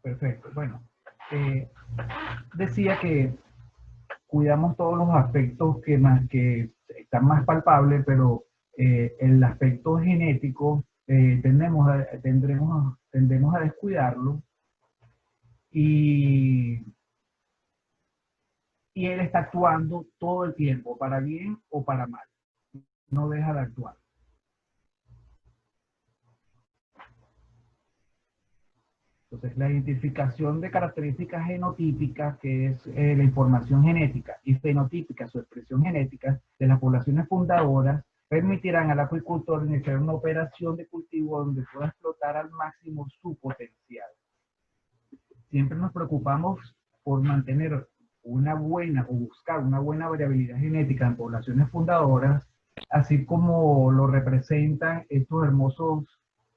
Perfecto. Bueno, eh, decía que cuidamos todos los aspectos que están más palpables, pero el aspecto genético tendemos a descuidarlo y, y él está actuando todo el tiempo, para bien o para mal. No deja de actuar. Entonces, la identificación de características genotípicas, que es la información genética, y fenotípica, su expresión genética, de las poblaciones fundadoras, permitirán al acuicultor iniciar una operación de cultivo donde pueda explotar al máximo su potencial. Siempre nos preocupamos por mantener una buena o buscar una buena variabilidad genética en poblaciones fundadoras, así como lo representan estos hermosos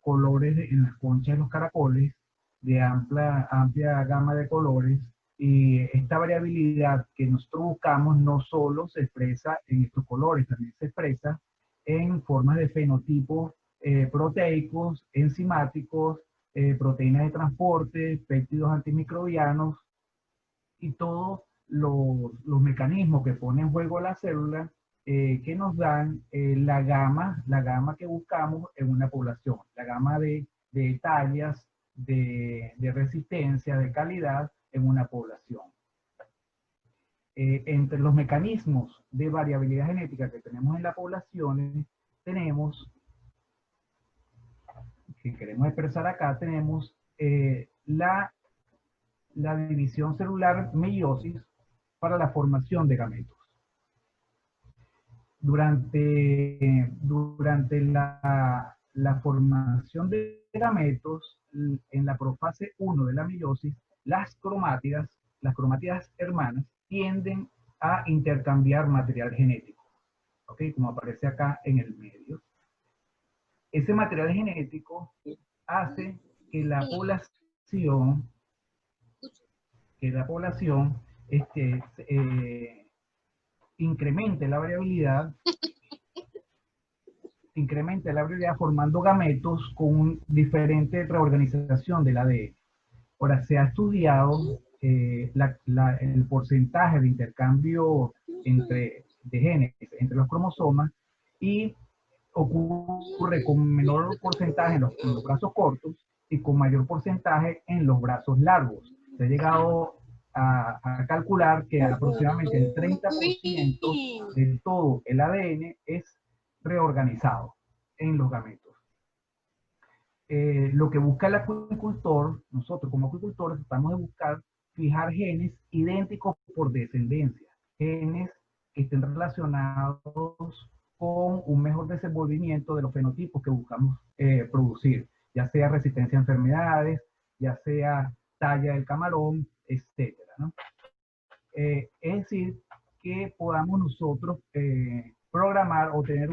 colores en las conchas de los caracoles, de amplia gama de colores, y esta variabilidad que nosotros buscamos no solo se expresa en estos colores, también se expresa en formas de fenotipos proteicos, enzimáticos, proteínas de transporte, péptidos antimicrobianos y todos los mecanismos que pone en juego la célula que nos dan la gama que buscamos en una población, la gama de tallas, de resistencia, de calidad en una población. Entre los mecanismos de variabilidad genética que tenemos en las poblaciones, tenemos, que queremos expresar acá, tenemos la división celular meiosis para la formación de gametos. Durante la formación de gametos, en la profase 1 de la meiosis, las cromátidas hermanas, tienden a intercambiar material genético, ¿ok? Como aparece acá en el medio. Ese material genético hace que la población este, incremente la variabilidad formando gametos con diferente reorganización del ADN. Ahora, se ha estudiado el porcentaje de intercambio de genes entre los cromosomas y ocurre con menor porcentaje en los brazos cortos y con mayor porcentaje en los brazos largos. Se ha llegado a calcular que aproximadamente el 30% de todo el ADN es reorganizado en los gametos. Lo que busca el acuicultor, nosotros como acuicultores tratamos de buscar fijar genes idénticos por descendencia, genes que estén relacionados con un mejor desenvolvimiento de los fenotipos que buscamos producir, ya sea resistencia a enfermedades, ya sea talla del camarón, etcétera, ¿no? Es decir, que podamos nosotros programar o tener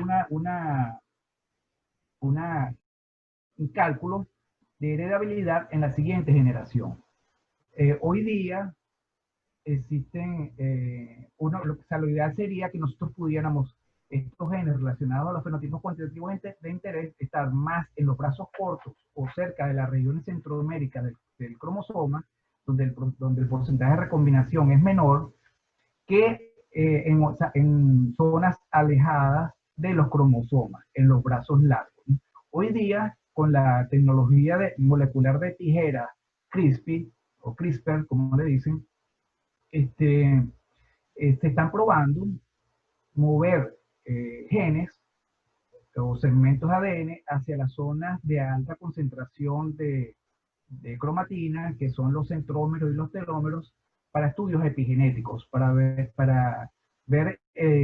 un cálculo de heredabilidad en la siguiente generación. Hoy día existen, lo ideal sería que nosotros pudiéramos estos genes relacionados a los fenotipos cuantitativos de interés estar más en los brazos cortos o cerca de las regiones centroméricas del cromosoma, donde el porcentaje de recombinación es menor, que en zonas alejadas de los cromosomas, en los brazos largos. Hoy día, con la tecnología molecular de tijera, CRISPR, o CRISPR, como le dicen, se están probando mover genes o segmentos de ADN hacia las zonas de alta concentración de cromatina, que son los centrómeros y los telómeros, para estudios epigenéticos, para ver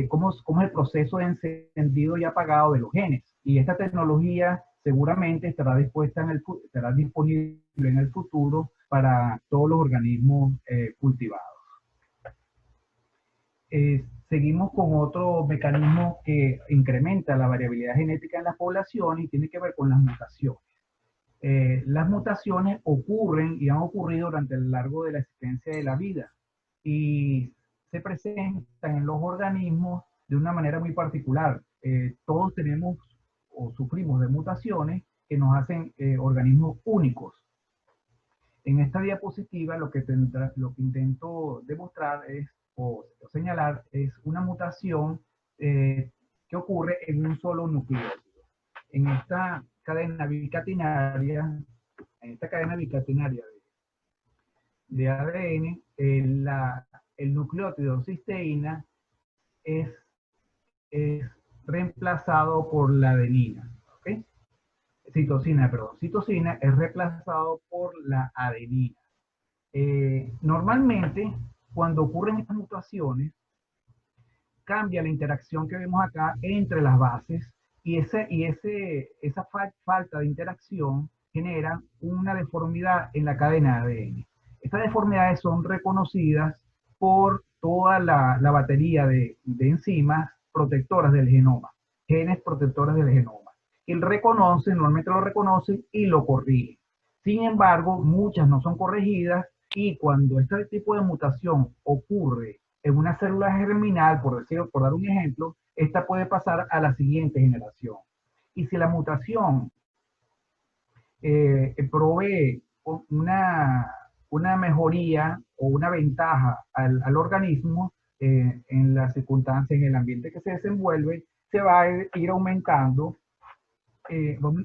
cómo es el proceso de encendido y apagado de los genes. Y esta tecnología seguramente estará disponible en el futuro para todos los organismos cultivados. Seguimos con otro mecanismo que incrementa la variabilidad genética en las poblaciones y tiene que ver con las mutaciones. Las mutaciones ocurren y han ocurrido durante el largo de la existencia de la vida y se presentan en los organismos de una manera muy particular. Todos tenemos o sufrimos de mutaciones que nos hacen organismos únicos. En esta diapositiva lo que intento demostrar es, o señalar, es una mutación que ocurre en un solo nucleótido. En esta cadena bicatenaria, de ADN, el nucleótido cisteína es reemplazado por la adenina. ¿Ok? Citosina, perdón. Citosina es reemplazado por la adenina. Normalmente, cuando ocurren estas mutaciones, cambia la interacción que vemos acá entre las bases y esa falta de interacción genera una deformidad en la cadena de ADN. Estas deformidades son reconocidas por toda la batería de enzimas protectoras del genoma, genes protectores del genoma. Él reconoce, normalmente lo reconoce y lo corrige. Sin embargo, muchas no son corregidas y cuando este tipo de mutación ocurre en una célula germinal, por dar un ejemplo, esta puede pasar a la siguiente generación. Y si la mutación provee una mejoría o una ventaja al organismo en las circunstancias, en el ambiente que se desenvuelve, se va a ir aumentando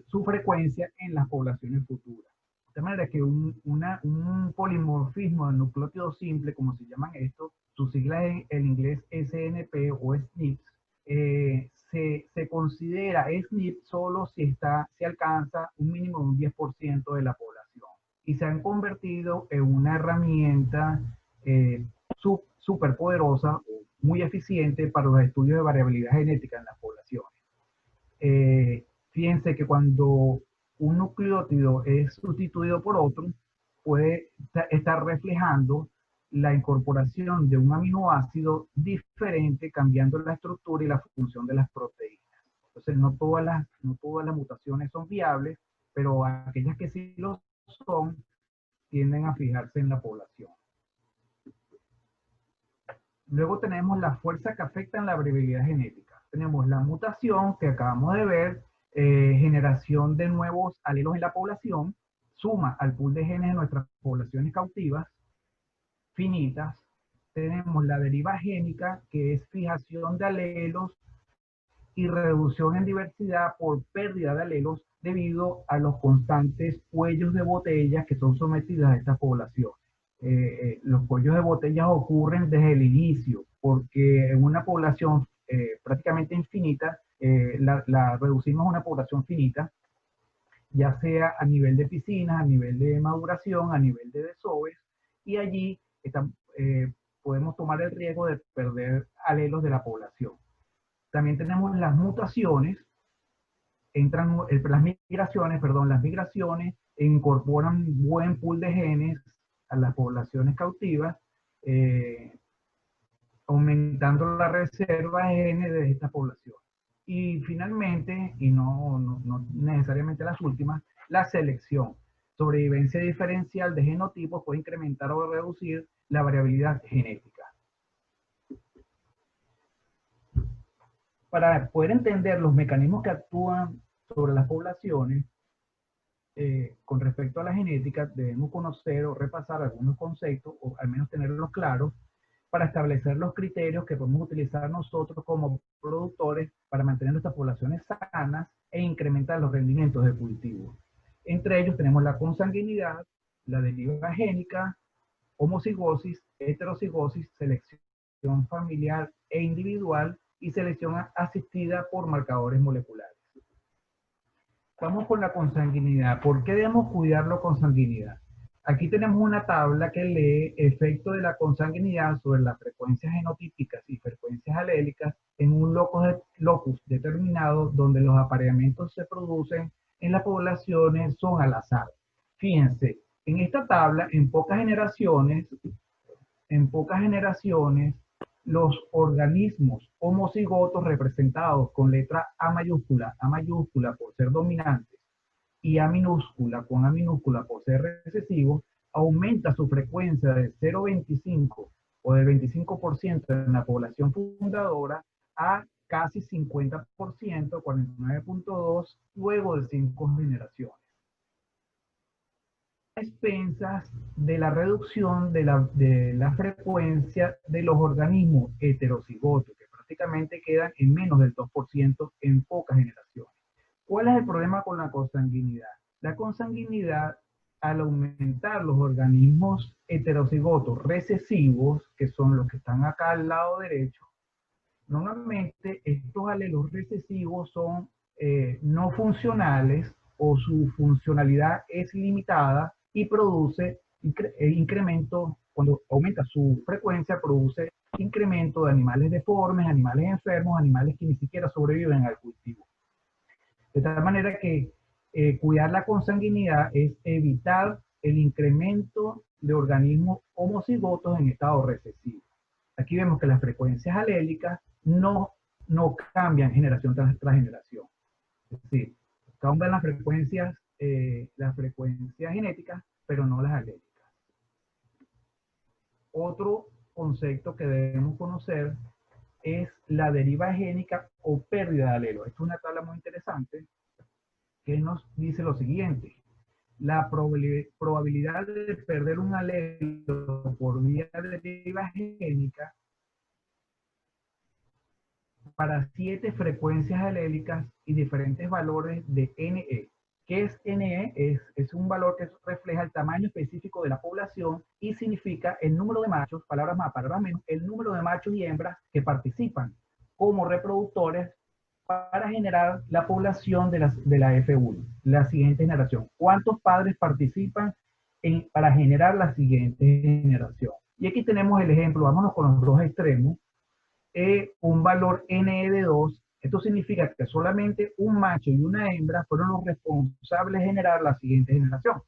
su frecuencia en las poblaciones futuras. De manera que un polimorfismo de nucleótido simple, como se llaman estos, su sigla en inglés SNP o SNP, se considera SNP solo si alcanza un mínimo de un 10% de la población. Y se han convertido en una herramienta súper poderosa o muy eficiente para los estudios de variabilidad genética en las poblaciones. Fíjense que cuando un nucleótido es sustituido por otro, puede estar reflejando la incorporación de un aminoácido diferente, cambiando la estructura y la función de las proteínas. Entonces, no todas las mutaciones son viables, pero aquellas que sí lo son, tienden a fijarse en la población. Luego tenemos las fuerzas que afectan la variabilidad genética. Tenemos la mutación que acabamos de ver, generación de nuevos alelos en la población, suma al pool de genes de nuestras poblaciones cautivas finitas. Tenemos la deriva génica, que es fijación de alelos y reducción en diversidad por pérdida de alelos debido a los constantes cuellos de botella que son sometidos a esta población. Los cuellos de botella ocurren desde el inicio, porque en una población prácticamente infinita, la reducimos a una población finita, ya sea a nivel de piscinas, a nivel de maduración, a nivel de desoves, y allí podemos tomar el riesgo de perder alelos de la población. También tenemos las mutaciones, las migraciones incorporan buen pool de genes a las poblaciones cautivas, aumentando la reserva de genes de esta población. Y finalmente, y no necesariamente las últimas, la selección. Sobrevivencia diferencial de genotipos puede incrementar o reducir la variabilidad genética. Para poder entender los mecanismos que actúan sobre las poblaciones, con respecto a la genética, debemos conocer o repasar algunos conceptos, o al menos tenerlos claros, para establecer los criterios que podemos utilizar nosotros como productores para mantener nuestras poblaciones sanas e incrementar los rendimientos de cultivo. Entre ellos tenemos la consanguinidad, la deriva génica, homocigosis, heterocigosis, selección familiar e individual y selección asistida por marcadores moleculares. Vamos con la consanguinidad. ¿Por qué debemos cuidarlo con consanguinidad? Aquí tenemos una tabla que lee efecto de la consanguinidad sobre las frecuencias genotípicas y frecuencias alélicas en un locus determinado donde los apareamientos se producen en las poblaciones son al azar. Fíjense, en esta tabla, en pocas generaciones, los organismos homocigotos representados con letra A mayúscula por ser dominantes, y A minúscula con A minúscula por ser recesivo, aumenta su frecuencia de 0,25 o del 25% en la población fundadora a casi 50%, 49,2, luego de 5 generaciones. expensas de la reducción de la frecuencia de los organismos heterocigotos, que prácticamente quedan en menos del 2% en pocas generaciones. ¿Cuál es el problema con la consanguinidad? La consanguinidad, al aumentar los organismos heterocigotos recesivos, que son los que están acá al lado derecho, normalmente estos alelos recesivos son no funcionales o su funcionalidad es limitada y produce incremento, cuando aumenta su frecuencia, produce incremento de animales deformes, animales enfermos, animales que ni siquiera sobreviven al cultivo. De tal manera que cuidar la consanguinidad es evitar el incremento de organismos homocigotos en estado recesivo. Aquí vemos que las frecuencias alélicas no cambian generación tras generación. Es decir, cambian las frecuencias genéticas, pero no las alélicas. Otro concepto que debemos conocer es la deriva génica o pérdida de alelo. Esta es una tabla muy interesante que nos dice lo siguiente. La probabilidad de perder un alelo por vía de deriva génica para 7 frecuencias alélicas y diferentes valores de NE. ¿Qué es NE? Es un valor que refleja el tamaño específico de la población y significa el número de machos, palabras más, palabras menos, el número de machos y hembras que participan como reproductores para generar la población de la F1, la siguiente generación. ¿Cuántos padres participan para generar la siguiente generación? Y aquí tenemos el ejemplo, vámonos con los dos extremos. Un valor NE de 2, esto significa que solamente un macho y una hembra fueron los responsables de generar la siguiente generación.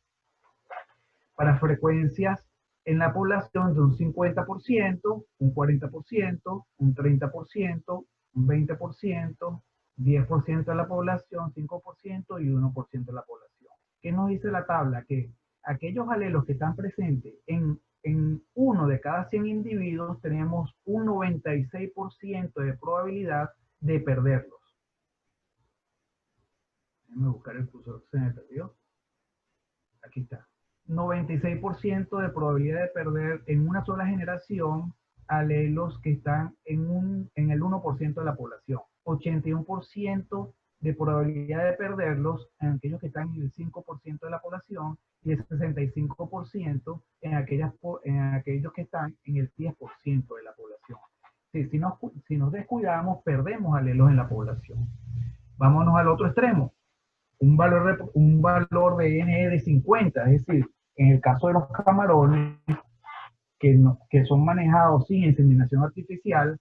Para frecuencias en la población de un 50%, un 40%, un 30%, un 20%, 10% de la población, 5% y 1% de la población. ¿Qué nos dice la tabla? Que aquellos alelos que están presentes en uno de cada 100 individuos tenemos un 96% de probabilidad de perderlos. Déjenme buscar el cursor que se me perdió. Aquí está. 96% de probabilidad de perder en una sola generación alelos que están en el 1% de la población. 81% de probabilidad de perderlos en aquellos que están en el 5% de la población y el 65% en aquellos que están en el 10% de la población. Si nos descuidamos, perdemos alelos en la población. Vámonos al otro extremo. Un valor de NE de 50, es decir, en el caso de los camarones que son manejados sin inseminación artificial,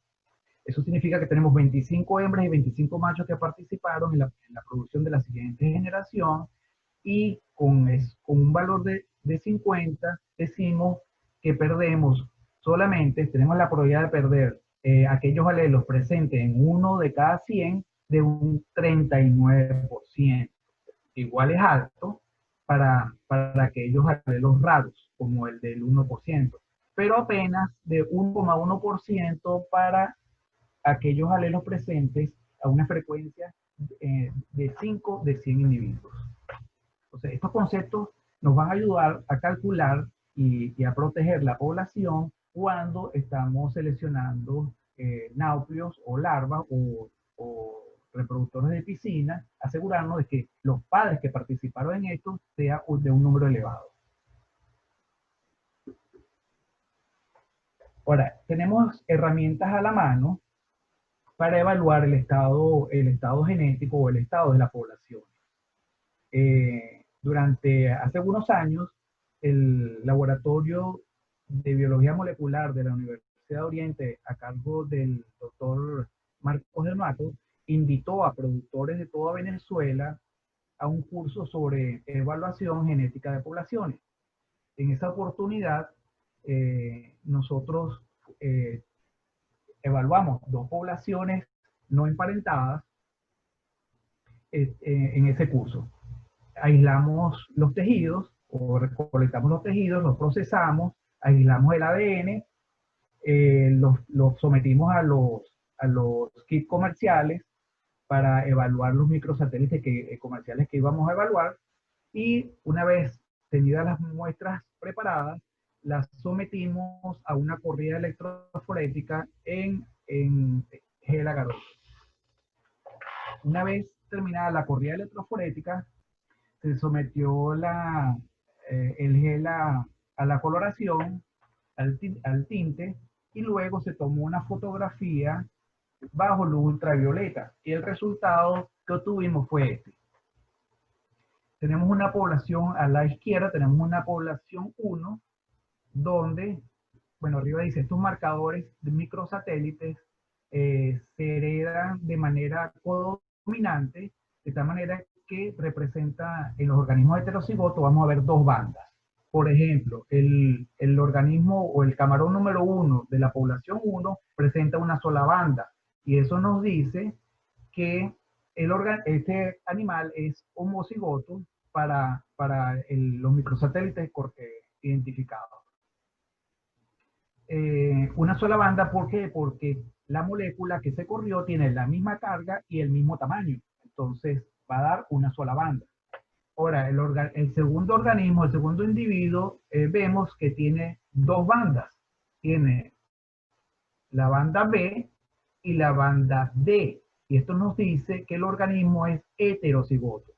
eso significa que tenemos 25 hembras y 25 machos que participaron en la producción de la siguiente generación, y con un valor de 50 decimos que perdemos solamente, tenemos la probabilidad de perder aquellos alelos presentes en uno de cada 100 de un 39%. Igual es alto para aquellos alelos raros, como el del 1%, pero apenas de 1,1% para aquellos alelos presentes a una frecuencia de 5 de 100 individuos. Entonces, estos conceptos nos van a ayudar a calcular y a proteger la población cuando estamos seleccionando náuplios o larvas o reproductores de piscina, asegurarnos de que los padres que participaron en esto sean de un número elevado. Ahora, tenemos herramientas a la mano para evaluar el estado genético o el estado de la población. Hace unos años, el laboratorio de biología molecular de la Universidad de Oriente, a cargo del doctor Marcos del Mato, invitó a productores de toda Venezuela a un curso sobre evaluación genética de poblaciones. En esa oportunidad, nosotros evaluamos 2 poblaciones no emparentadas en ese curso. Aislamos los tejidos o recolectamos los tejidos, los procesamos, aislamos el ADN, los sometimos a los kits comerciales para evaluar los microsatélites comerciales que íbamos a evaluar, y una vez tenidas las muestras preparadas, las sometimos a una corrida electroforética en gel agarroso. Una vez terminada la corrida electroforética, se sometió el gel a la coloración, al tinte, y luego se tomó una fotografía bajo luz ultravioleta. Y el resultado que obtuvimos fue este. Tenemos una población a la izquierda, tenemos una población 1, donde, bueno, arriba dice, estos marcadores de microsatélites se heredan de manera codominante, de tal manera que representa en los organismos heterocigotos, vamos a ver dos bandas. Por ejemplo, el organismo o el camarón número 1 de la población 1 presenta una sola banda, y eso nos dice que este animal es homocigoto para los microsatélites identificados. Una sola banda, ¿por qué? Porque la molécula que se corrió tiene la misma carga y el mismo tamaño, entonces va a dar una sola banda. Ahora, el segundo organismo, el segundo individuo, vemos que tiene dos bandas. Tiene la banda B y la banda D. Y esto nos dice que el organismo es heterocigoto.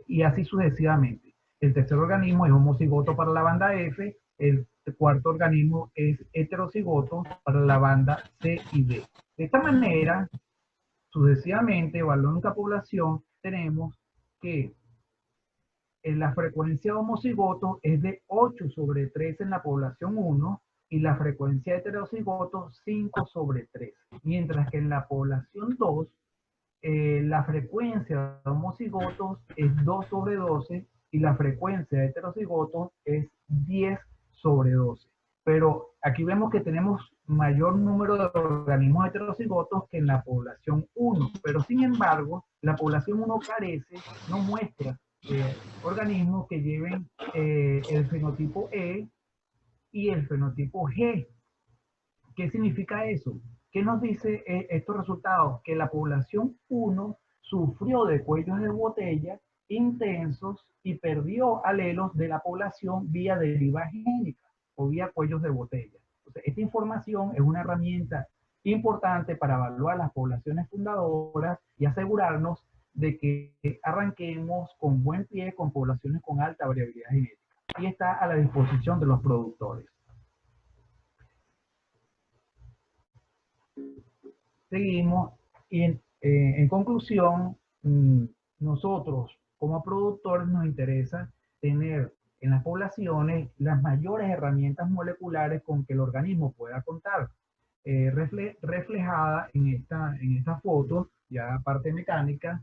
Y así sucesivamente. El tercer organismo es homocigoto para la banda F. El cuarto organismo es heterocigoto para la banda C y D. De esta manera, sucesivamente, evaluando esta población, tenemos que la frecuencia de homocigotos es de 8/3 en la población 1 y la frecuencia de heterocigotos 5/3. Mientras que en la población 2, la frecuencia de homocigotos es 2/12 y la frecuencia de heterocigotos es 10/12. Pero aquí vemos que tenemos mayor número de organismos heterocigotos que en la población 1. Pero sin embargo, la población 1 carece, no muestra organismos que lleven el fenotipo E y el fenotipo G. ¿Qué significa eso? ¿Qué nos dice estos resultados? Que la población 1 sufrió de cuellos de botella intensos y perdió alelos de la población vía deriva génica o vía cuellos de botella. Entonces, esta información es una herramienta importante para evaluar las poblaciones fundadoras y asegurarnos de que arranquemos con buen pie con poblaciones con alta variabilidad genética. Y está a la disposición de los productores. Seguimos y en conclusión, nosotros como productores nos interesa tener en las poblaciones las mayores herramientas moleculares con que el organismo pueda contar, reflejada en esta foto, ya parte mecánica,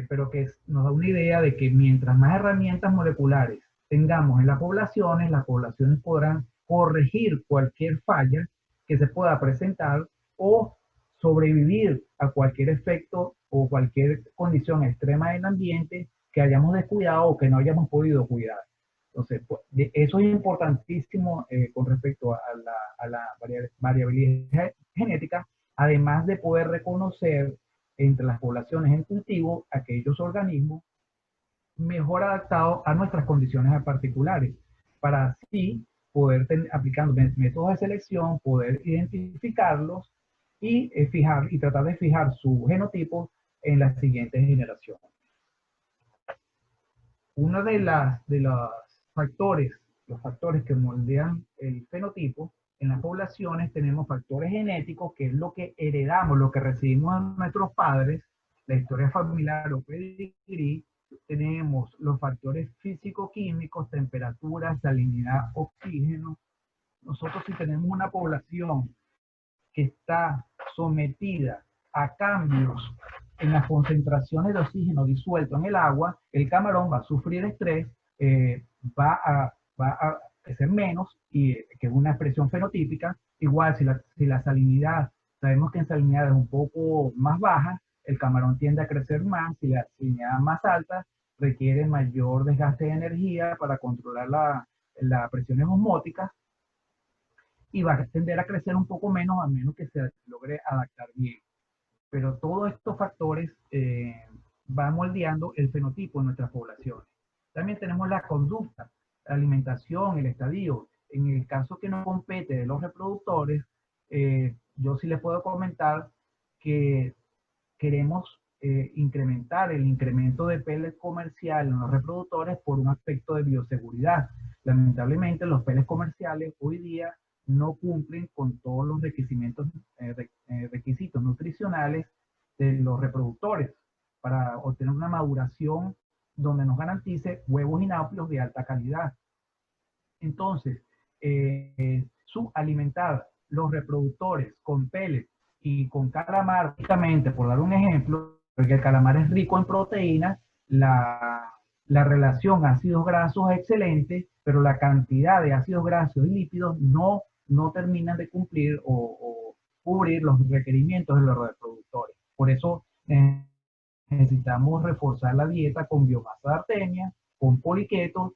pero que nos da una idea de que mientras más herramientas moleculares tengamos en las poblaciones podrán corregir cualquier falla que se pueda presentar o sobrevivir a cualquier efecto o cualquier condición extrema del ambiente que hayamos descuidado o que no hayamos podido cuidar. Entonces, pues, eso es importantísimo con respecto a la variabilidad genética, además de poder reconocer entre las poblaciones en cultivo aquellos organismos mejor adaptados a nuestras condiciones particulares, para así poder, aplicando métodos de selección, poder identificarlos y tratar de fijar su genotipo en las siguientes generaciones. Uno de los factores que moldean el fenotipo en las poblaciones, tenemos factores genéticos, que es lo que heredamos, lo que recibimos de nuestros padres, la historia familiar o pedigrí. Tenemos los factores físico-químicos, temperatura, salinidad, oxígeno. Nosotros, si tenemos una población que está sometida a cambios en las concentraciones de oxígeno disuelto en el agua, el camarón va a sufrir estrés, va a crecer menos, y que es una expresión fenotípica. Igual, si la salinidad, sabemos que en salinidad es un poco más baja, el camarón tiende a crecer más. Si la salinidad es más alta, requiere mayor desgaste de energía para controlar las presiones osmóticas, y va a tender a crecer un poco menos, a menos que se logre adaptar bien. Pero todos estos factores van moldeando el fenotipo en nuestras poblaciones. También tenemos la conducta. alimentación, el estadio. En el caso que no compete de los reproductores, yo sí les puedo comentar que queremos incrementar el incremento de pellets comercial en los reproductores por un aspecto de bioseguridad. Lamentablemente, los pellets comerciales hoy día no cumplen con todos los requisitos nutricionales de los reproductores para obtener una maduración donde nos garantice huevos inápidos de alta calidad. Entonces, subalimentar los reproductores con pellets y con calamar, únicamente por dar un ejemplo, porque el calamar es rico en proteínas, la relación ácidos grasos es excelente, pero la cantidad de ácidos grasos y lípidos no terminan de cumplir o cubrir los requerimientos de los reproductores. Por eso necesitamos reforzar la dieta con biomasa de artemia, con poliquetos,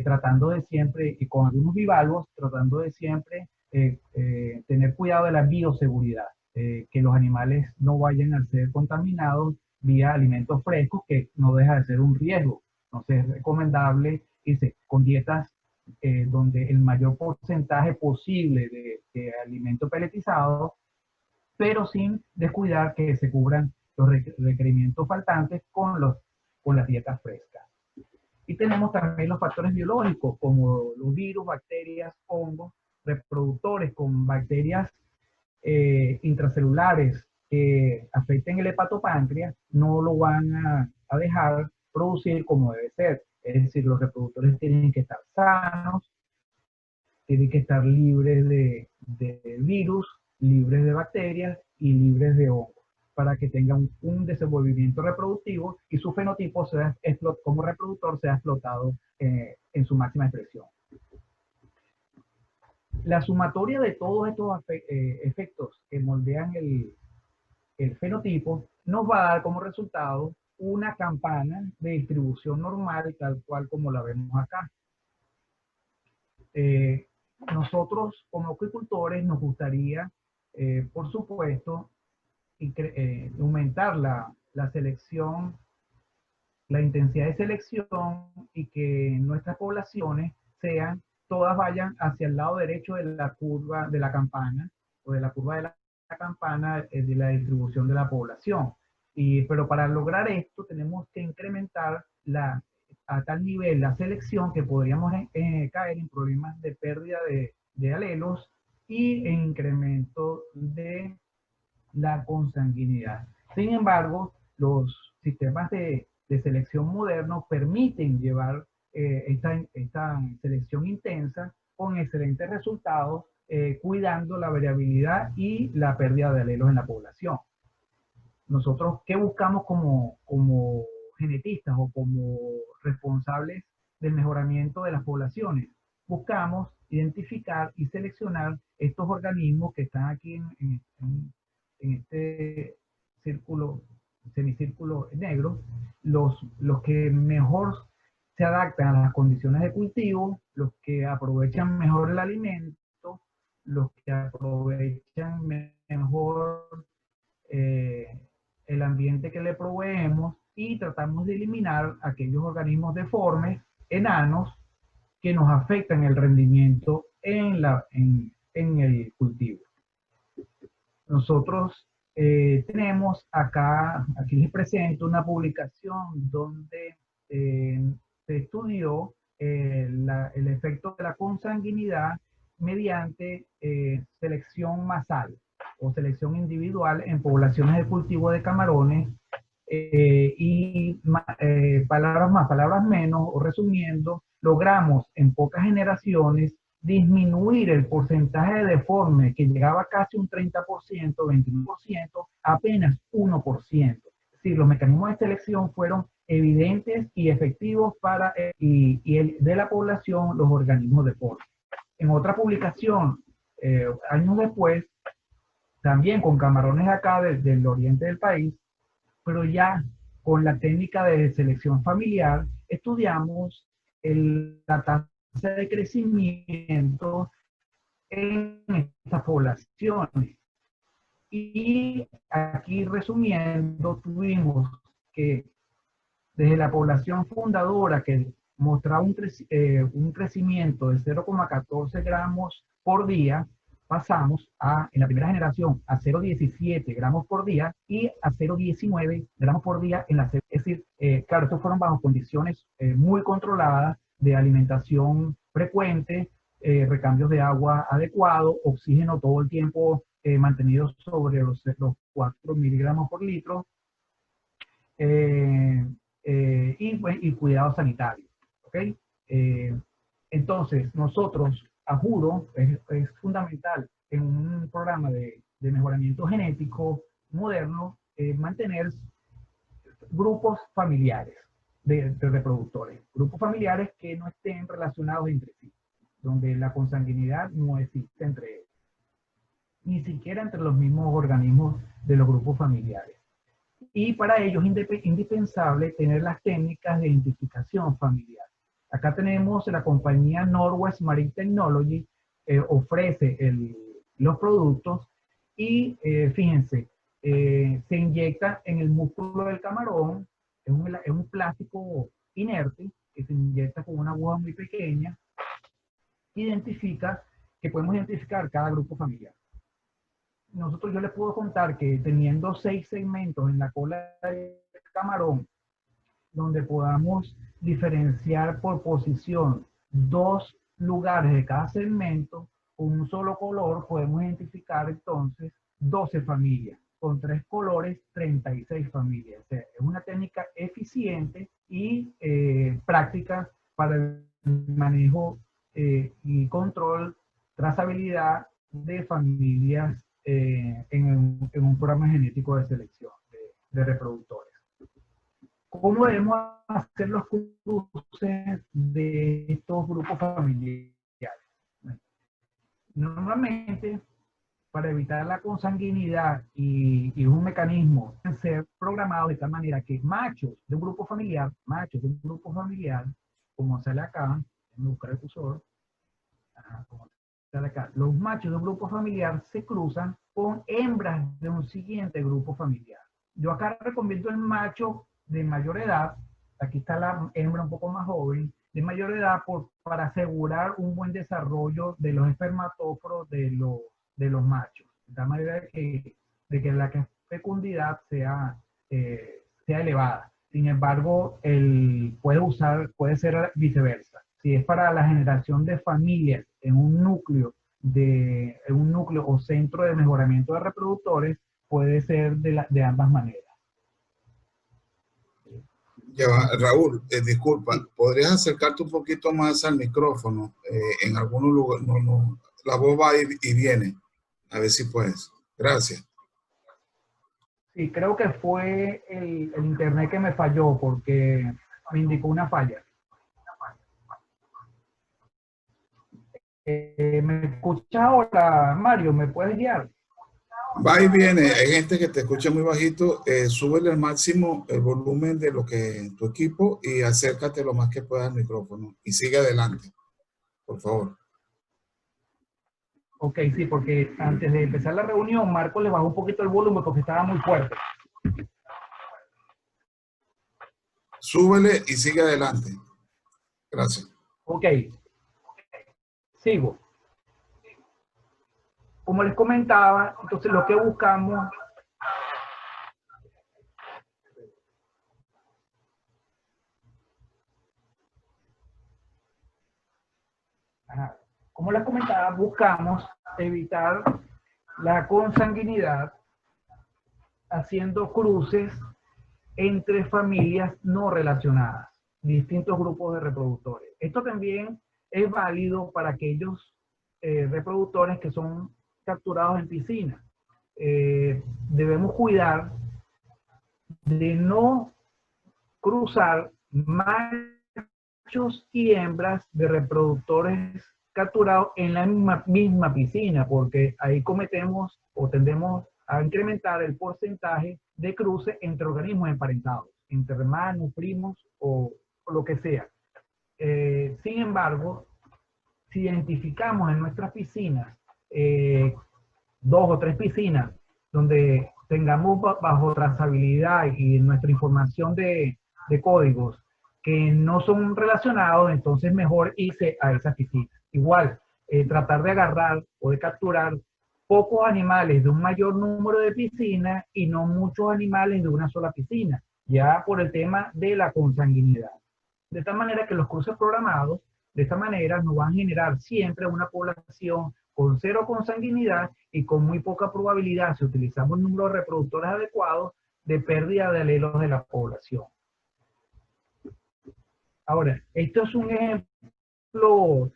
tratando de siempre, y con algunos bivalvos, tratando de siempre tener cuidado de la bioseguridad, que los animales no vayan a ser contaminados vía alimentos frescos, que no deja de ser un riesgo. Entonces es recomendable irse con dietas donde el mayor porcentaje posible de alimento pelletizado, pero sin descuidar que se cubran los requerimientos faltantes con las dietas frescas. Y tenemos también los factores biológicos, como los virus, bacterias, hongos, reproductores con bacterias intracelulares que afecten el hepatopáncreas, no lo van a dejar producir como debe ser. Es decir, los reproductores tienen que estar sanos, tienen que estar libres de virus, libres de bacterias y libres de hongos, para que tengan un desenvolvimiento reproductivo y su fenotipo sea, como reproductor sea explotado en su máxima expresión. La sumatoria de todos estos efectos que moldean el fenotipo nos va a dar como resultado una campana de distribución normal, tal cual como la vemos acá. Nosotros como acuicultores nos gustaría, por supuesto, aumentar la selección, la intensidad de selección, y que nuestras poblaciones todas vayan hacia el lado derecho de la curva de la campana, o de la curva de la campana de la distribución de la población. Pero para lograr esto tenemos que incrementar a tal nivel la selección que podríamos caer en problemas de pérdida de alelos y en incremento de la consanguinidad. Sin embargo, los sistemas de selección modernos permiten llevar esta selección intensa con excelentes resultados, cuidando la variabilidad y la pérdida de alelos en la población. Nosotros, ¿qué buscamos como genetistas o como responsables del mejoramiento de las poblaciones? Buscamos identificar y seleccionar estos organismos que están aquí en este semicírculo negro, los que mejor se adaptan a las condiciones de cultivo, los que aprovechan mejor el alimento, los que aprovechan mejor el ambiente que le proveemos, y tratamos de eliminar aquellos organismos deformes, enanos, que nos afectan el rendimiento en el cultivo. Nosotros tenemos aquí les presento una publicación donde se estudió el efecto de la consanguinidad mediante selección masal o selección individual en poblaciones de cultivo de camarones, palabras más, palabras menos, o resumiendo, logramos en pocas generaciones disminuir el porcentaje de deforme, que llegaba casi un 30%, 21%, a apenas 1%. Es decir, los mecanismos de selección fueron evidentes y efectivos para de la población, los organismos deformes. En otra publicación, años después, también con camarones acá del oriente del país, pero ya con la técnica de selección familiar, estudiamos la tasa de crecimiento en estas poblaciones. Y aquí, resumiendo, tuvimos que desde la población fundadora, que mostraba un crecimiento de 0,14 gramos por día, pasamos en la primera generación a 0,17 gramos por día y a 0,19 gramos por día en la segunda. Es decir, claro, estos fueron bajo condiciones muy controladas de alimentación frecuente, recambios de agua adecuado, oxígeno todo el tiempo mantenido sobre los 4 miligramos por litro, y cuidado sanitario. ¿Okay? Entonces, nosotros, a Judo, es fundamental en un programa de mejoramiento genético moderno, mantener grupos familiares de reproductores, grupos familiares que no estén relacionados entre sí, donde la consanguinidad no existe entre ellos, ni siquiera entre los mismos organismos de los grupos familiares. Y para ello es indispensable tener las técnicas de identificación familiar. Acá tenemos la compañía Northwest Marine Technology, ofrece los productos y fíjense, se inyecta en el músculo del camarón, es un plástico inerte que se inyecta con una aguja muy pequeña, que podemos identificar cada grupo familiar. Yo les puedo contar que teniendo 6 segmentos en la cola del camarón, donde podamos diferenciar por posición 2 lugares de cada segmento, con un solo color, podemos identificar entonces 12 familias, con 3 colores, 36 familias. O sea, es una técnica eficiente y práctica para el manejo y control, trazabilidad de familias en un programa genético de selección de reproductores. ¿Cómo debemos hacer los cruces de estos grupos familiares? Normalmente, para evitar la consanguinidad y un mecanismo, deben ser programados de tal manera que machos de un grupo familiar, como sale acá, déjenme buscar el cursor, como sale acá, los machos de un grupo familiar se cruzan con hembras de un siguiente grupo familiar. Yo acá recomiendo el macho de mayor edad, aquí está la hembra un poco más joven, de mayor edad para asegurar un buen desarrollo de los espermatóforos de los machos, de tal manera de que la fecundidad sea elevada. Sin embargo, puede ser viceversa. Si es para la generación de familias en un núcleo o centro de mejoramiento de reproductores, puede ser de ambas maneras. Ya va, Raúl, disculpa, Sí. ¿podrías acercarte un poquito más al micrófono? En algunos lugares, la voz va y viene. A ver si puedes. Gracias. Sí, creo que fue el internet que me falló porque me indicó una falla. ¿Me escuchas ahora, Mario? ¿Me puedes guiar? Va y viene. Hay gente que te escucha muy bajito. Súbele al máximo el volumen de lo que tu equipo y acércate lo más que puedas al micrófono y sigue adelante, por favor. Ok, sí, porque antes de empezar la reunión, Marco le bajó un poquito el volumen porque estaba muy fuerte. Súbele y sigue adelante. Gracias. Ok, sigo. Como les comentaba, entonces lo que buscamos... Como les comentaba, buscamos evitar la consanguinidad haciendo cruces entre familias no relacionadas, distintos grupos de reproductores. Esto también es válido para aquellos reproductores que son capturados en piscina. Debemos cuidar de no cruzar machos y hembras de reproductores capturados en la misma piscina, porque ahí cometemos o tendemos a incrementar el porcentaje de cruce entre organismos emparentados, entre hermanos, primos o lo que sea. Sin embargo, si identificamos en nuestras piscinas 2 o 3 piscinas donde tengamos bajo trazabilidad y nuestra información de códigos que no son relacionados, entonces mejor irse a esa piscina. Igual, tratar de agarrar o de capturar pocos animales de un mayor número de piscinas y no muchos animales de una sola piscina, ya por el tema de la consanguinidad. De tal manera que los cruces programados, de esta manera, nos van a generar siempre una población con cero consanguinidad y con muy poca probabilidad, si utilizamos números reproductores adecuados, de pérdida de alelos de la población. Ahora, esto es un ejemplo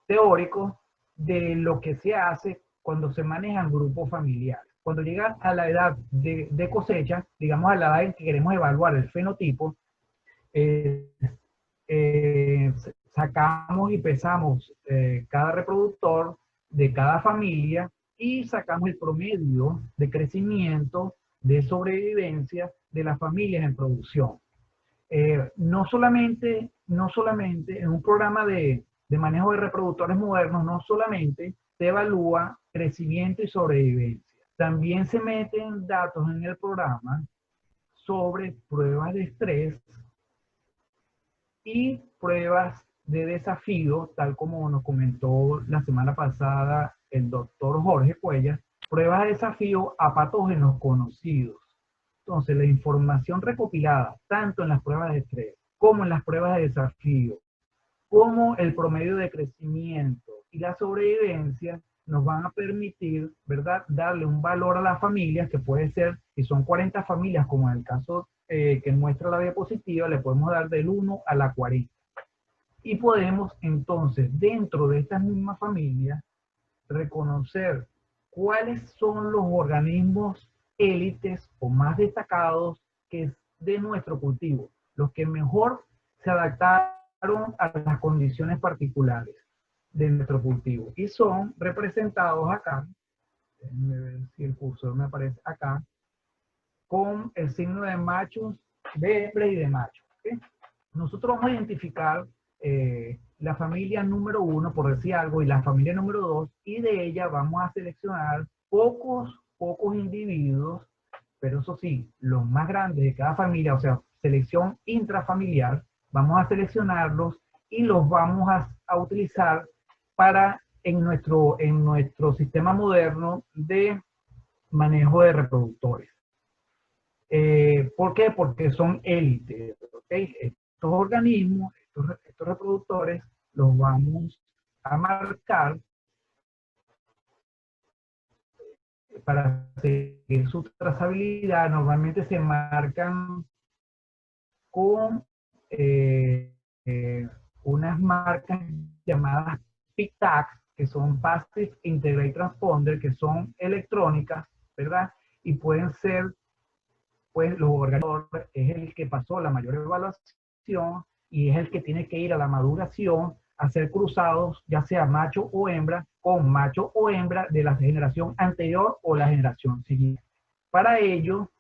teórico de lo que se hace cuando se manejan grupos familiares. Cuando llega a la edad de cosecha, digamos a la edad en que queremos evaluar el fenotipo, sacamos y pesamos cada reproductor de cada familia y sacamos el promedio de crecimiento, de sobrevivencia de las familias en producción. No solamente en un programa de manejo de reproductores modernos, no solamente se evalúa crecimiento y sobrevivencia, también se meten datos en el programa sobre pruebas de estrés y pruebas de desafío, tal como nos comentó la semana pasada el doctor Jorge Cuellar, pruebas de desafío a patógenos conocidos. Entonces, la información recopilada, tanto en las pruebas de estrés, como en las pruebas de desafío, como el promedio de crecimiento y la sobrevivencia, nos van a permitir, ¿verdad?, darle un valor a las familias, que puede ser, si son 40 familias, como en el caso que muestra la diapositiva, le podemos dar del 1 a la 40. Y podemos, entonces, dentro de estas mismas familias, reconocer cuáles son los organismos élites o más destacados que es de nuestro cultivo, los que mejor se adaptaron a las condiciones particulares de nuestro cultivo y son representados acá, déjenme ver si el cursor me aparece acá, con el signo de machos, de hembras y de machos. ¿Okay? Nosotros vamos a identificar la familia número 1, por decir algo, y la familia número 2, y de ella vamos a seleccionar pocos individuos, pero eso sí, los más grandes de cada familia, o sea, selección intrafamiliar, vamos a seleccionarlos y los vamos a utilizar para en nuestro sistema moderno de manejo de reproductores. ¿Por qué? Porque son élites. ¿Okay? Estos organismos, estos reproductores, los vamos a marcar para seguir su trazabilidad. Normalmente se marcan con unas marcas llamadas PIC-TAGs, que son Passive Integrate Transponder, que son electrónicas, ¿verdad? Y pueden ser, pues, los organismos, es el que pasó la mayor evaluación y es el que tiene que ir a la maduración a ser cruzados, ya sea macho o hembra, con macho o hembra de la generación anterior o la generación siguiente. Para ello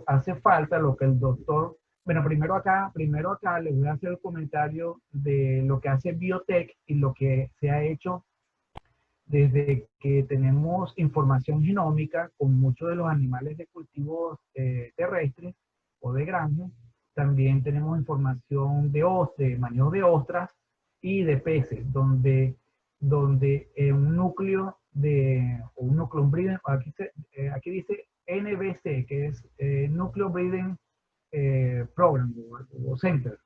hace falta lo que el doctor, bueno, primero acá les voy a hacer el comentario de lo que hace Biotech y lo que se ha hecho desde que tenemos información genómica con muchos de los animales de cultivos terrestres o de granja. También tenemos información de manejo de ostras y de peces, donde un núcleo breeding, aquí dice NBC, que es Núcleo Breeding Program o Center.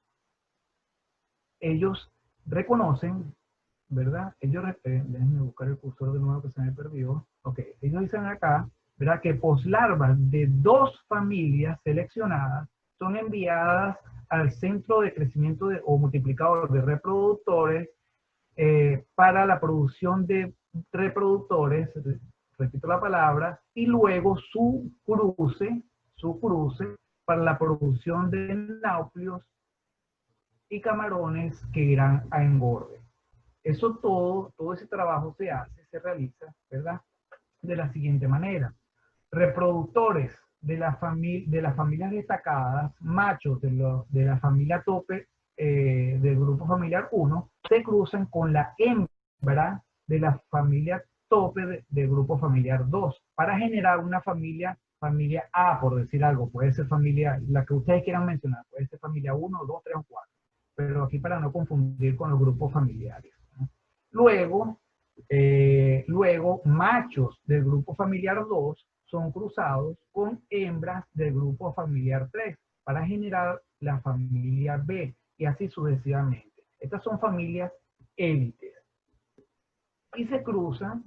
Ellos reconocen, ¿verdad? Déjenme buscar el cursor de nuevo que se me perdió. Ok, ellos dicen acá, ¿verdad? Que poslarvas de 2 familias seleccionadas son enviadas al centro de crecimiento o multiplicador de reproductores para la producción de reproductores, repito la palabra, y luego su cruce para la producción de náuplios y camarones que irán a engorde. Eso todo ese trabajo se realiza, ¿verdad? De la siguiente manera. Reproductores de las familias destacadas, machos de la familia tope del grupo familiar 1, se cruzan con la hembra de la familia tope del grupo familiar 2 para generar una familia familia A, por decir algo, puede ser familia, la que ustedes quieran mencionar, puede ser familia 1, 2, 3 o 4, pero aquí para no confundir con los grupos familiares, ¿no? Luego, machos del grupo familiar 2 son cruzados con hembras del grupo familiar 3 para generar la familia B, y así sucesivamente. Estas son familias élites. Y se cruzan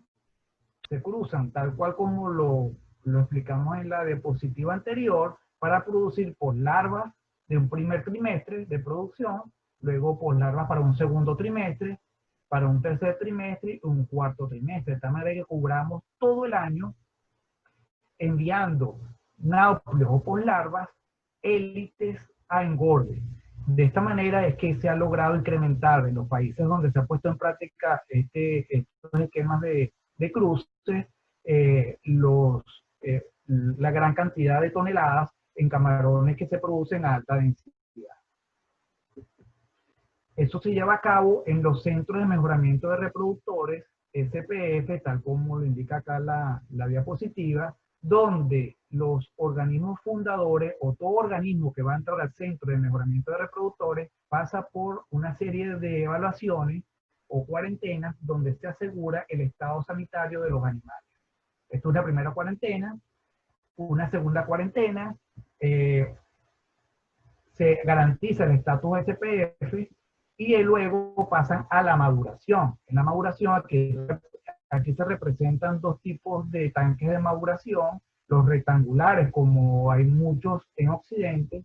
tal cual como lo explicamos en la diapositiva anterior, para producir poslarvas de un primer trimestre de producción, luego poslarvas para un segundo trimestre, para un tercer trimestre y un cuarto trimestre, de tal manera que cubramos todo el año enviando náuplios o poslarvas élites a engorde. De esta manera es que se ha logrado incrementar en los países donde se ha puesto en práctica estos esquemas de cruces, la gran cantidad de toneladas en camarones que se producen a alta densidad. Eso se lleva a cabo en los centros de mejoramiento de reproductores, SPF, tal como lo indica acá la diapositiva, donde los organismos fundadores o todo organismo que va a entrar al centro de mejoramiento de reproductores pasa por una serie de evaluaciones o cuarentenas donde se asegura el estado sanitario de los animales. Esto es la primera cuarentena. Una segunda cuarentena, se garantiza el estatus SPF y luego pasan a la maduración. En la maduración aquí se representan dos tipos de tanques de maduración, los rectangulares, como hay muchos en Occidente,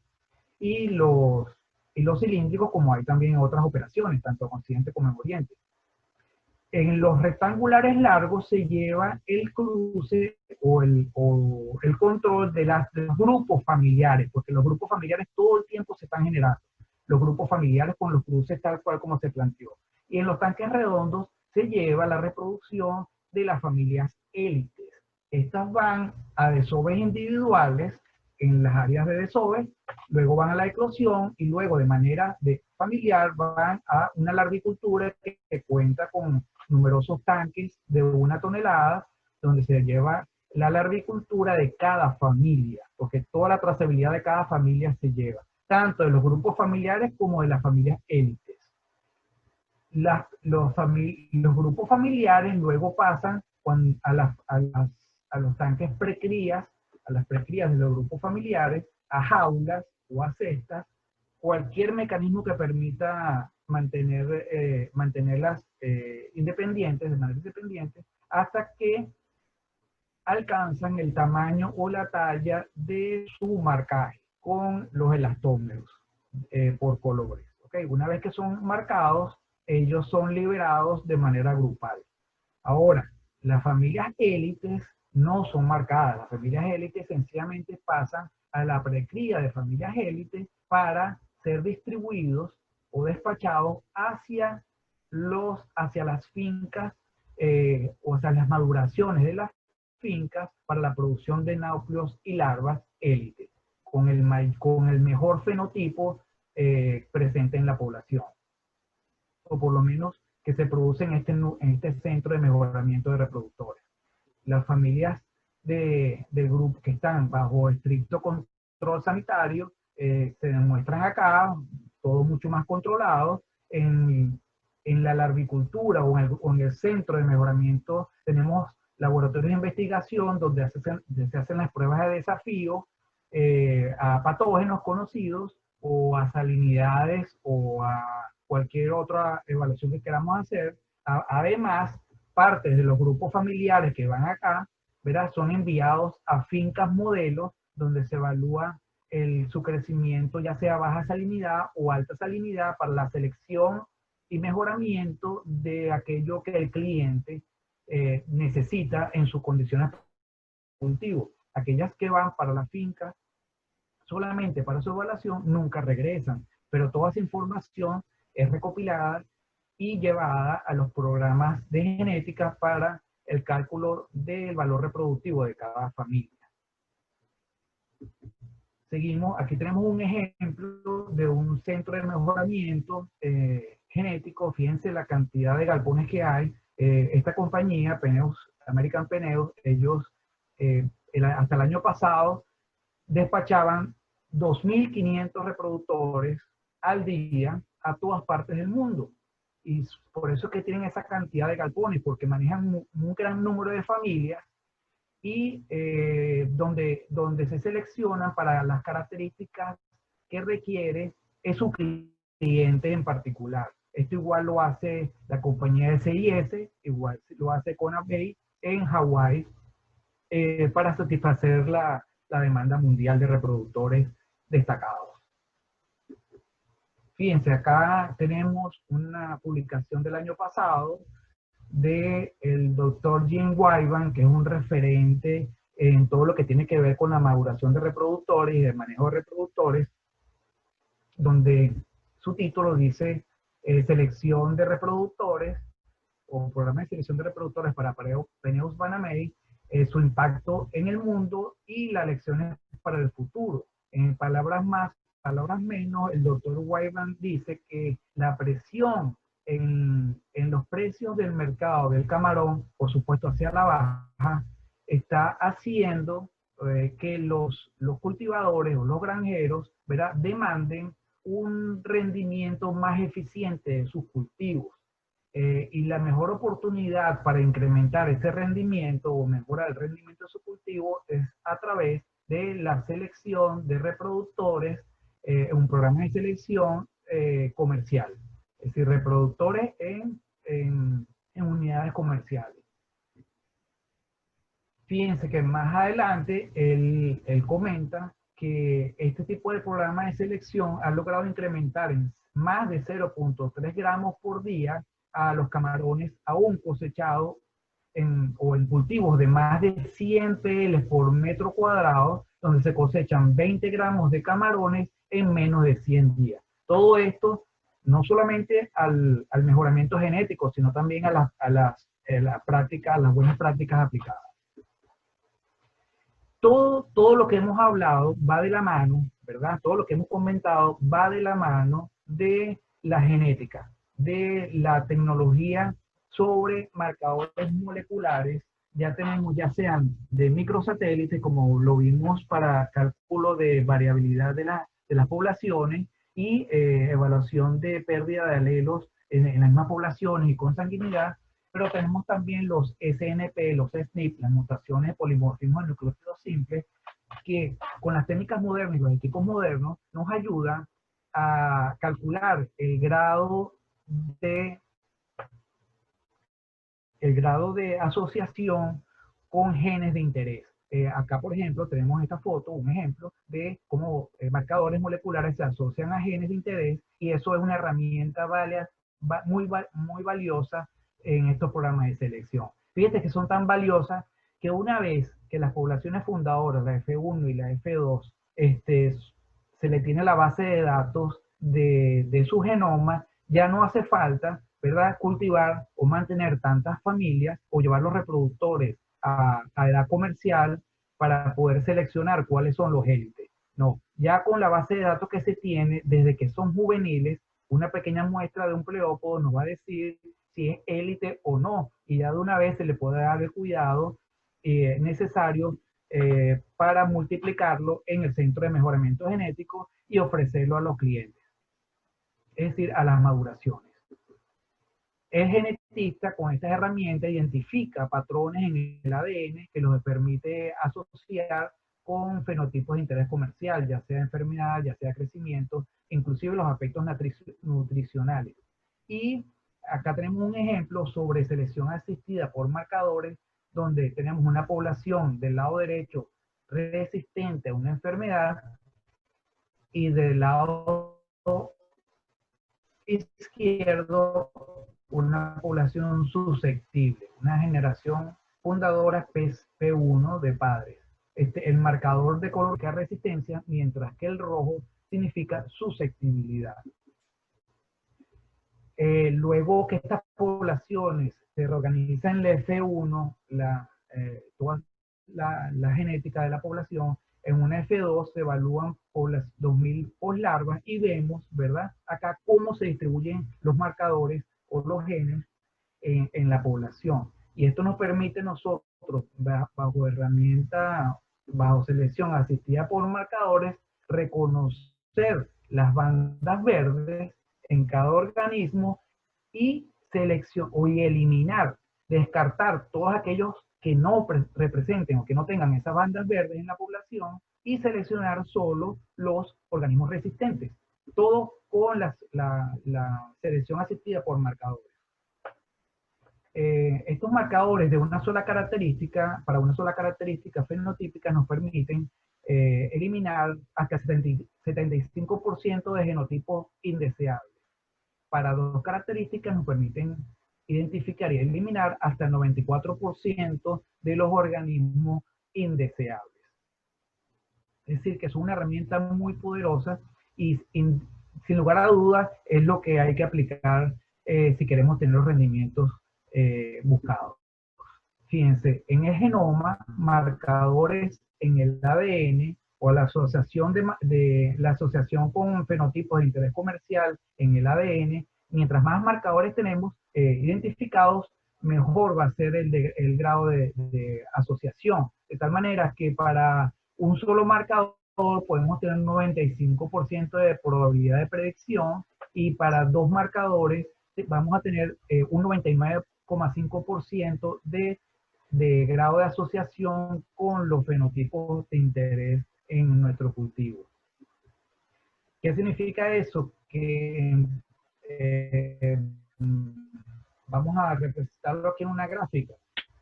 y los cilíndricos, como hay también en otras operaciones, tanto en Occidente como en Oriente. En los rectangulares largos se lleva el cruce o el control de los grupos familiares, porque los grupos familiares todo el tiempo se están generando. Los grupos familiares con los cruces tal cual como se planteó. Y en los tanques redondos se lleva la reproducción de las familias élites. Estas van a desoves individuales en las áreas de desove, luego van a la eclosión y luego de manera familiar van a una larvicultura que cuenta con numerosos tanques de 1 tonelada, donde se lleva la larvicultura de cada familia, porque toda la trazabilidad de cada familia se lleva, tanto de los grupos familiares como de las familias élites. Los grupos familiares luego pasan a los tanques precrías, a las precrías de los grupos familiares, a jaulas o a cestas, cualquier mecanismo que permita mantenerlas independientes, de manera independiente, hasta que alcanzan el tamaño o la talla de su marcaje con los elastómeros por colores. ¿Okay? Una vez que son marcados, ellos son liberados de manera grupal. Ahora, las familias élites no son marcadas. Las familias élites sencillamente pasan a la precría de familias élites para ser distribuidos o despachados hacia las fincas o hacia las maduraciones de las fincas para la producción de náuplios y larvas élites, con el mejor fenotipo presente en la población, o por lo menos que se produce en este centro de mejoramiento de reproductores. Las familias del grupo que están bajo estricto control sanitario se demuestran acá, todo mucho más controlado. En la larvicultura o en el centro de mejoramiento tenemos laboratorios de investigación donde se hacen las pruebas de desafío a patógenos conocidos o a salinidades o a cualquier otra evaluación que queramos hacer. Además, partes de los grupos familiares que van acá, ¿verdad?, son enviados a fincas modelos donde se evalúa su crecimiento, ya sea baja salinidad o alta salinidad, para la selección y mejoramiento de aquello que el cliente necesita en sus condiciones de cultivo. Aquellas que van para la finca solamente para su evaluación nunca regresan, pero toda esa información es recopilada y llevada a los programas de genética para el cálculo del valor reproductivo de cada familia. Seguimos, aquí tenemos un ejemplo de un centro de mejoramiento genético. Fíjense la cantidad de galpones que hay. Esta compañía, American Peneus, ellos hasta el año pasado despachaban 2.500 reproductores al día a todas partes del mundo. Y por eso es que tienen esa cantidad de galpones, porque manejan un gran número de familias y donde se seleccionan para las características que requiere es su cliente en particular. Esto igual lo hace la compañía SIS, igual lo hace Conabay en Hawái, para satisfacer la demanda mundial de reproductores destacados. Fíjense, acá tenemos una publicación del año pasado del doctor Jim Wyman, que es un referente en todo lo que tiene que ver con la maduración de reproductores y de manejo de reproductores, donde su título dice selección de reproductores o programa de selección de reproductores para Peneus Banamey, su impacto en el mundo y las lecciones para el futuro. En palabras más, palabras menos, el doctor Wyman dice que la presión en los precios del mercado del camarón, por supuesto hacia la baja, está haciendo que los cultivadores o los granjeros, ¿verdad?, demanden un rendimiento más eficiente de sus cultivos. Y la mejor oportunidad para incrementar ese rendimiento o mejorar el rendimiento de su cultivo es a través de la selección de reproductores, un programa de selección comercial, es decir, reproductores en unidades comerciales. Fíjense que más adelante él comenta que este tipo de programa de selección ha logrado incrementar en más de 0.3 gramos por día a los camarones aún cosechados en cultivos de más de 100 PL por metro cuadrado, donde se cosechan 20 gramos de camarones en menos de 100 días. Todo esto no solamente al mejoramiento genético, sino también a las buenas prácticas aplicadas. Todo lo que hemos hablado va de la mano, ¿verdad? Todo lo que hemos comentado va de la mano de la genética, de la tecnología sobre marcadores moleculares. Ya tenemos, ya sean de microsatélites, como lo vimos para cálculo de variabilidad de las poblaciones y evaluación de pérdida de alelos en las mismas poblaciones y consanguinidad, pero tenemos también los SNP, los SNP, las mutaciones de polimorfismo de nucleótidos simples, que con las técnicas modernas y los equipos modernos nos ayudan a calcular el grado de asociación con genes de interés. Acá, por ejemplo, tenemos esta foto, un ejemplo de cómo marcadores moleculares se asocian a genes de interés, y eso es una herramienta muy valiosa en estos programas de selección. Fíjate que son tan valiosas que una vez que las poblaciones fundadoras, la F1 y la F2, se le tiene la base de datos de su genoma, ya no hace falta, ¿verdad?, cultivar o mantener tantas familias o llevar los reproductores a edad comercial para poder seleccionar cuáles son los élites. No, ya con la base de datos que se tiene, desde que son juveniles, una pequeña muestra de un pleópodo nos va a decir si es élite o no, y ya de una vez se le puede dar el cuidado necesario para multiplicarlo en el centro de mejoramiento genético y ofrecerlo a los clientes, es decir, a las maduraciones. El genetista con estas herramientas identifica patrones en el ADN que los permite asociar con fenotipos de interés comercial, ya sea enfermedad, ya sea crecimiento, inclusive los aspectos nutricionales. Y acá tenemos un ejemplo sobre selección asistida por marcadores, donde tenemos una población del lado derecho resistente a una enfermedad y del lado izquierdo una población susceptible, una generación fundadora P1 de padres. El marcador de color que es resistencia, mientras que el rojo significa susceptibilidad. Luego que estas poblaciones se reorganizan en la F1, toda la genética de la población, en una F2 se evalúan 2.000 poslarvas y vemos, ¿verdad?, acá cómo se distribuyen los marcadores o los genes en la población. Y esto nos permite nosotros, bajo herramienta bajo selección asistida por marcadores, reconocer las bandas verdes en cada organismo y eliminar, descartar todos aquellos que no representen o que no tengan esas bandas verdes en la población y seleccionar solo los organismos resistentes. Todo con la selección asistida por marcadores. Estos marcadores de una sola característica, para una sola característica fenotípica, nos permiten eliminar hasta 75% de genotipos indeseables. Para dos características nos permiten identificar y eliminar hasta el 94% de los organismos indeseables. Es decir, que es una herramienta muy poderosa y sin lugar a dudas es lo que hay que aplicar si queremos tener los rendimientos buscados. Fíjense, en el genoma, marcadores en el ADN o la asociación la asociación con fenotipos de interés comercial en el ADN, mientras más marcadores tenemos identificados, mejor va a ser el grado de asociación. De tal manera que para un solo marcador podemos tener un 95% de probabilidad de predicción y para dos marcadores vamos a tener un 99,5% de grado de asociación con los fenotipos de interés en nuestro cultivo. ¿Qué significa eso? Que vamos a representarlo aquí en una gráfica,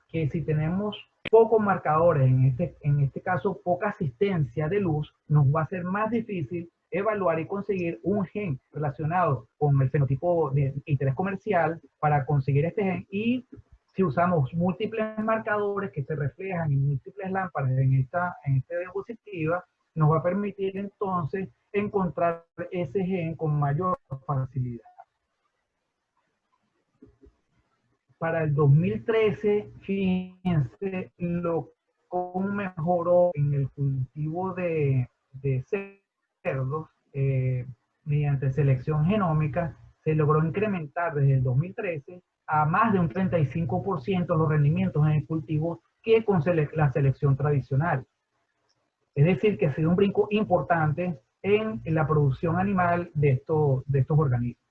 que si tenemos pocos marcadores, en este caso poca asistencia de luz, nos va a ser más difícil evaluar y conseguir un gen relacionado con el fenotipo de interés comercial para conseguir este gen. Y si usamos múltiples marcadores que se reflejan en múltiples lámparas en esta diapositiva, nos va a permitir entonces encontrar ese gen con mayor facilidad. Para el 2013, fíjense cómo mejoró en el cultivo de cerdos mediante selección genómica. Se logró incrementar desde el 2013 a más de un 35% los rendimientos en el cultivo que con la selección tradicional. Es decir, que ha sido un brinco importante en la producción animal de estos organismos.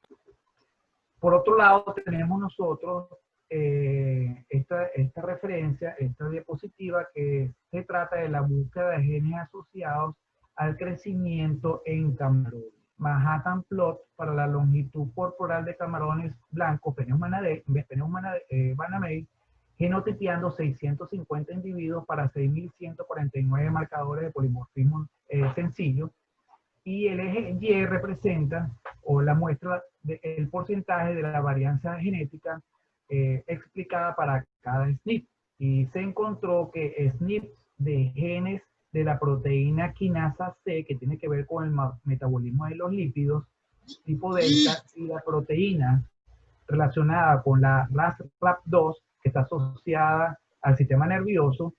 Por otro lado, tenemos nosotros esta referencia, esta diapositiva, que se trata de la búsqueda de genes asociados al crecimiento en camarones. Manhattan Plot para la longitud corporal de camarones blancos, Peneus banamei, genotipiando 650 individuos para 6.149 marcadores de polimorfismo sencillo. Y el eje Y representa, o la muestra del porcentaje de la varianza genética explicada para cada SNP. Y se encontró que SNPs de genes de la proteína quinasa C, que tiene que ver con el metabolismo de los lípidos, tipo delta, y la proteína relacionada con la RAS-RAP2, que está asociada al sistema nervioso,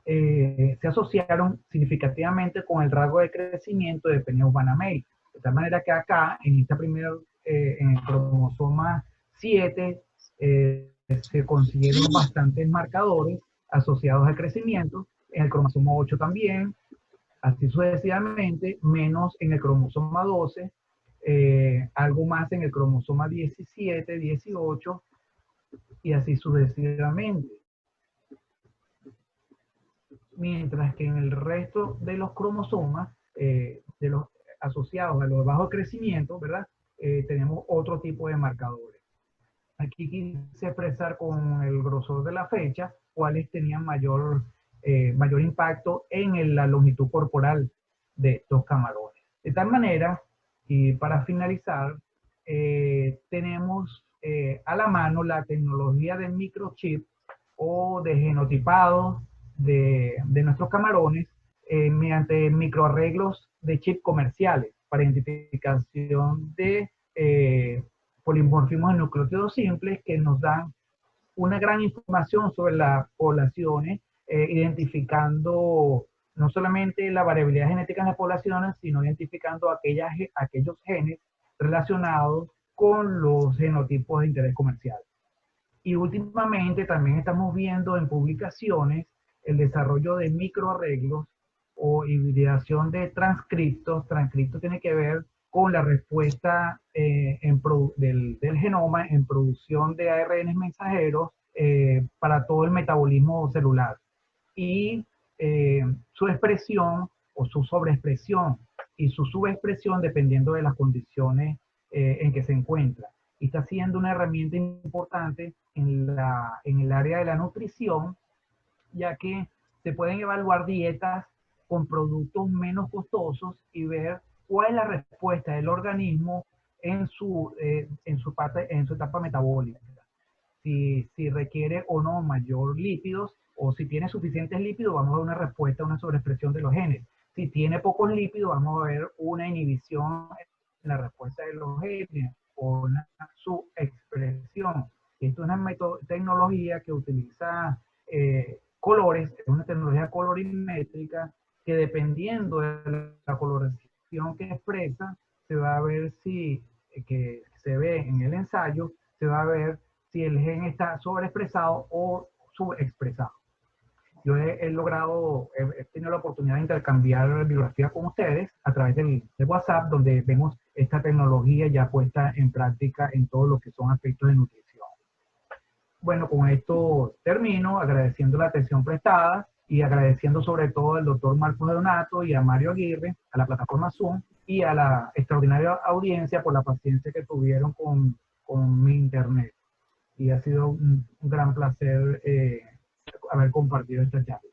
se asociaron significativamente con el rasgo de crecimiento de Peneus banamei. De tal manera que acá, en en el cromosoma 7, se consiguieron bastantes marcadores asociados al crecimiento, en el cromosoma 8 también, así sucesivamente, menos en el cromosoma 12, algo más en el cromosoma 17, 18, y así sucesivamente. Mientras que en el resto de los cromosomas, de los asociados a los bajos crecimientos, ¿verdad? Tenemos otro tipo de marcadores. Aquí quise expresar con el grosor de la fecha cuáles tenían mayor impacto en la longitud corporal de estos camarones. De tal manera, y para finalizar, tenemos a la mano la tecnología de microchip o de genotipado de nuestros camarones mediante microarreglos de chip comerciales para identificación de polimorfismos de nucleótidos simples que nos dan una gran información sobre las poblaciones, identificando no solamente la variabilidad genética en las poblaciones, sino identificando aquellos genes relacionados con los genotipos de interés comercial. Y últimamente también estamos viendo en publicaciones el desarrollo de microarreglos o hibridación de transcriptos. Transcriptos tiene que ver con la respuesta del genoma en producción de ARN mensajeros para todo el metabolismo celular. Y su expresión o su sobreexpresión y su subexpresión dependiendo de las condiciones en que se encuentra. Y está siendo una herramienta importante en el área de la nutrición, ya que se pueden evaluar dietas con productos menos costosos y ver cuál es la respuesta del organismo en su etapa metabólica. Si requiere o no mayor lípidos, o si tiene suficientes lípidos, vamos a ver una respuesta, una sobreexpresión de los genes. Si tiene pocos lípidos, vamos a ver una inhibición en la respuesta de los genes o una subexpresión. Esto es una tecnología que utiliza colores, es una tecnología colorimétrica que dependiendo de la coloración que expresa, se va a ver si, que se ve en el ensayo, se va a ver si el gen está sobreexpresado o subexpresado. Yo he tenido la oportunidad de intercambiar bibliografía con ustedes a través de WhatsApp, donde vemos esta tecnología ya puesta en práctica en todo lo que son aspectos de nutrición. Bueno, con esto termino, agradeciendo la atención prestada y agradeciendo sobre todo al doctor Marcos Donato y a Mario Aguirre, a la plataforma Zoom y a la extraordinaria audiencia por la paciencia que tuvieron con mi internet. Y ha sido un gran placer haber compartido esta charla.